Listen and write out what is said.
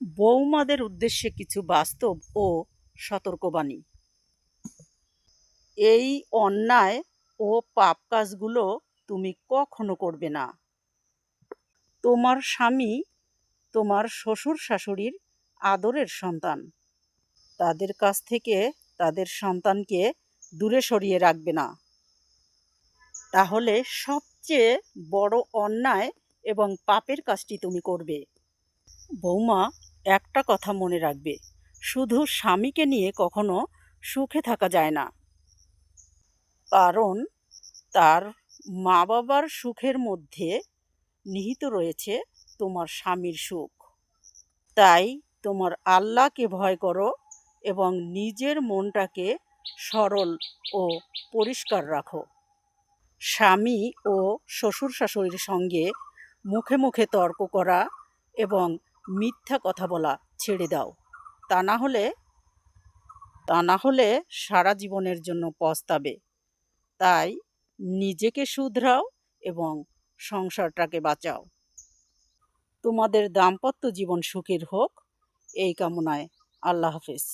বৌমাদের উদ্দেশ্যে কিছু বাস্তব ও সতর্কবাণী। এই অন্যায় ও পাপ কাজগুলো তুমি কখনো করবে না। তোমার স্বামী তোমার শ্বশুর শাশুড়ির আদরের সন্তান। তাদের কাছ থেকে তাদের সন্তানকে দূরে সরিয়ে রাখবে না। তাহলে সবচেয়ে বড় অন্যায় এবং পাপের কাজটি তুমি করবে। বৌমা, একটা কথা মনে রাখবে, শুধু স্বামীকে নিয়ে কখনো সুখে থাকা যায় না, কারণ তার মা বাবার সুখের মধ্যে নিহিত রয়েছে তোমার স্বামীর সুখ। তাই তোমার আল্লাহকে ভয় করো এবং নিজের মনটাকে সরল ও পরিষ্কার রাখো। স্বামী ও শ্বশুর শাশুড়ির সঙ্গে মুখে মুখে তর্ক করা এবং মিথ্যা কথা বলা ছেড়ে দাও। তা না হলে সারা জীবনের জন্য পস্তাবে। তাই নিজেকে শুধরাও এবং সংসারটাকে বাঁচাও। তোমাদের দাম্পত্য জীবন সুখের হোক, এই কামনায়। আল্লাহ হাফেজ।